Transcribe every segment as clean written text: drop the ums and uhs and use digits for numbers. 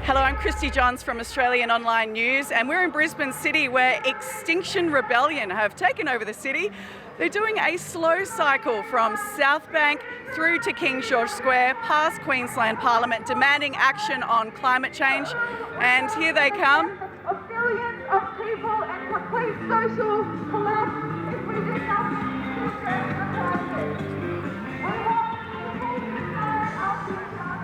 Hello, I'm Christy Johns from Australian Online News, and we're in Brisbane City where Extinction Rebellion have taken over the city. They're doing a slow cycle from South Bank through to King George Square, past Queensland Parliament, demanding action on climate change. And here they come. Of billions of people and complete social collapse if we do nothing to address the crisis.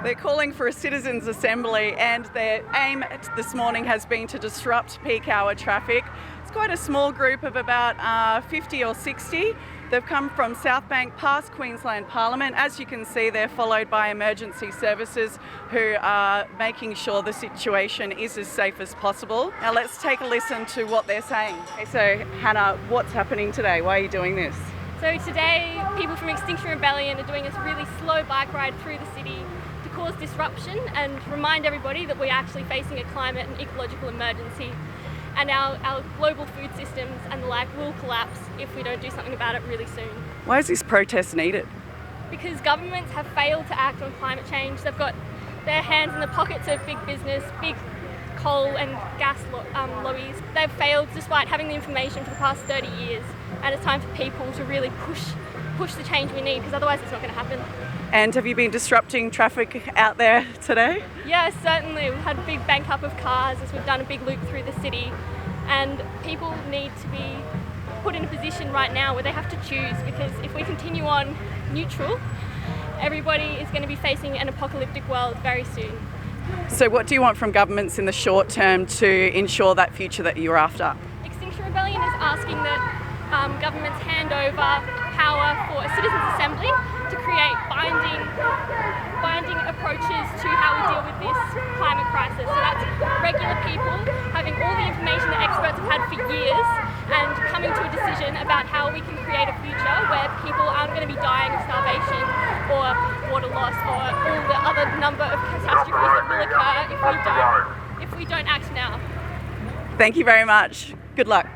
They're calling for a citizens' assembly, and their aim this morning has been to disrupt peak hour traffic. It's quite a small group of about 50 or 60. They've come from South Bank past Queensland Parliament. As you can see, they're followed by emergency services who are making sure the situation is as safe as possible. Now let's take a listen to what they're saying. Okay, so Hannah, what's happening today? Why are you doing this? So today, people from Extinction Rebellion are doing this really slow bike ride through the city to cause disruption and remind everybody that we're actually facing a climate and ecological emergency. And our global food systems and the like will collapse if we don't do something about it really soon. Why is this protest needed? Because governments have failed to act on climate change. They've got their hands in the pockets of big business, big coal and gas lobbies. They've failed despite having the information for the past 30 years. And it's time for people to really push the change we need, because otherwise it's not going to happen. And have you been disrupting traffic out there today? Yeah, certainly. We've had a big bank up of cars as we've done a big loop through the city, and people need to be put in a position right now where they have to choose, because if we continue on neutral, everybody is going to be facing an apocalyptic world very soon. So what do you want from governments in the short term to ensure that future that you're after? Extinction Rebellion is asking that governments hand over power for a citizens' assembly to create binding approaches to how we deal with this climate crisis. So that's regular people having all the information that experts have had for years and coming to a decision about how we can create a future where people aren't going to be dying of starvation or water loss or all the other number of catastrophes that will occur if we don't act now. Thank you very much. Good luck.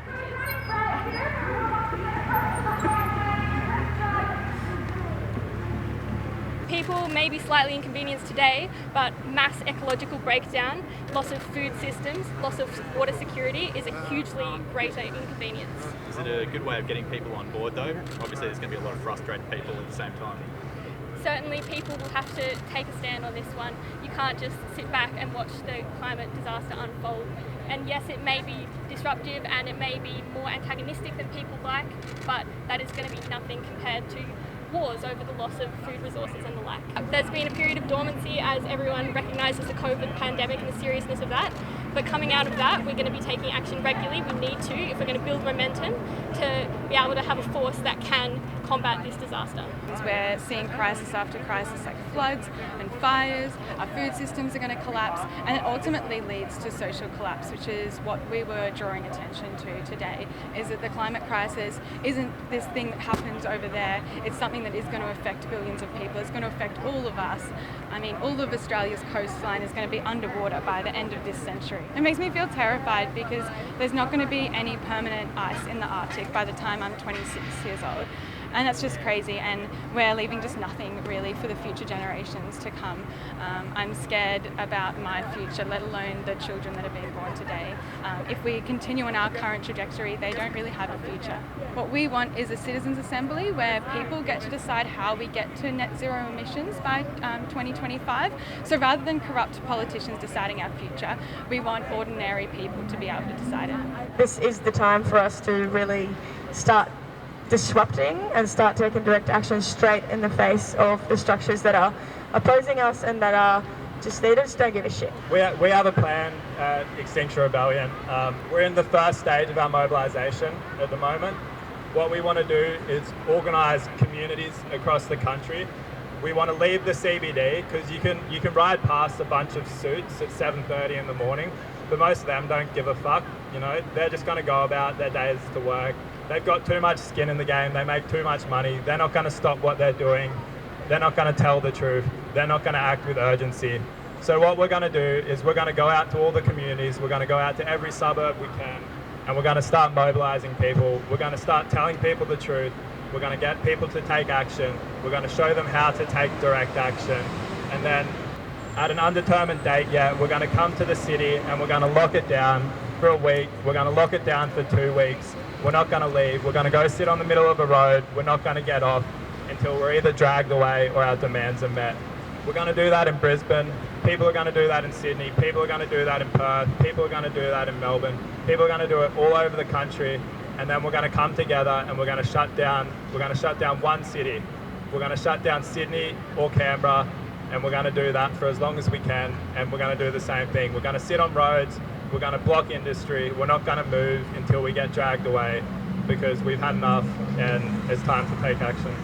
People may be slightly inconvenienced today, but mass ecological breakdown, loss of food systems, loss of water security is a hugely greater inconvenience. Is it a good way of getting people on board though? Obviously there's going to be a lot of frustrated people at the same time. Certainly people will have to take a stand on this one. You can't just sit back and watch the climate disaster unfold. And yes, it may be disruptive and it may be more antagonistic than people like, but that is going to be nothing compared to wars over the loss of food resources and the like. There's been a period of dormancy as everyone recognises the COVID pandemic and the seriousness of that, but coming out of that we're going to be taking action regularly. We need to, if we're going to build momentum, to be able to have a force that can combat this disaster. We're seeing crisis after crisis like floods and fires, our food systems are going to collapse, and it ultimately leads to social collapse, which is what we were drawing attention to today, is that the climate crisis isn't this thing that happens over there, it's something that is going to affect billions of people, it's going to affect all of us. I mean, all of Australia's coastline is going to be underwater by the end of this century. It makes me feel terrified because there's not going to be any permanent ice in the Arctic by the time I'm 26 years old. And that's just crazy, and we're leaving just nothing really for the future generations to come. I'm scared about my future, let alone the children that are being born today. If we continue on our current trajectory, they don't really have a future. What we want is a citizens' assembly where people get to decide how we get to net zero emissions by 2025. So rather than corrupt politicians deciding our future, we want ordinary people to be able to decide it. This is the time for us to really start disrupting and start taking direct action straight in the face of the structures that are opposing us and that are they just don't give a shit. We have a plan at Extinction Rebellion. We're in the first stage of our mobilisation at the moment. What we want to do is organise communities across the country. We want to leave the CBD because you can ride past a bunch of suits at 7:30 in the morning, but most of them don't give a fuck. You know, they're just going to go about their days to work. They've got too much skin in the game, they make too much money, they're not going to stop what they're doing, they're not going to tell the truth, they're not going to act with urgency. So what we're going to do is we're going to go out to all the communities, we're going to go out to every suburb we can, and we're going to start mobilising people, we're going to start telling people the truth, we're going to get people to take action, we're going to show them how to take direct action, and then at an undetermined date yet, we're going to come to the city and we're going to lock it down for a week. We're going to lock it down for 2 weeks. We're not going to leave. We're going to go sit on the middle of a road. We're not going to get off until we're either dragged away or our demands are met. We're going to do that in Brisbane. People are going to do that in Sydney. People are going to do that in Perth. People are going to do that in Melbourne. People are going to do it all over the country. And then we're going to come together and we're going to shut down. We're going to shut down one city. We're going to shut down Sydney or Canberra, and we're going to do that for as long as we can. And we're going to do the same thing. We're going to sit on roads. We're going to block industry. We're not going to move until we get dragged away, because we've had enough and it's time to take action.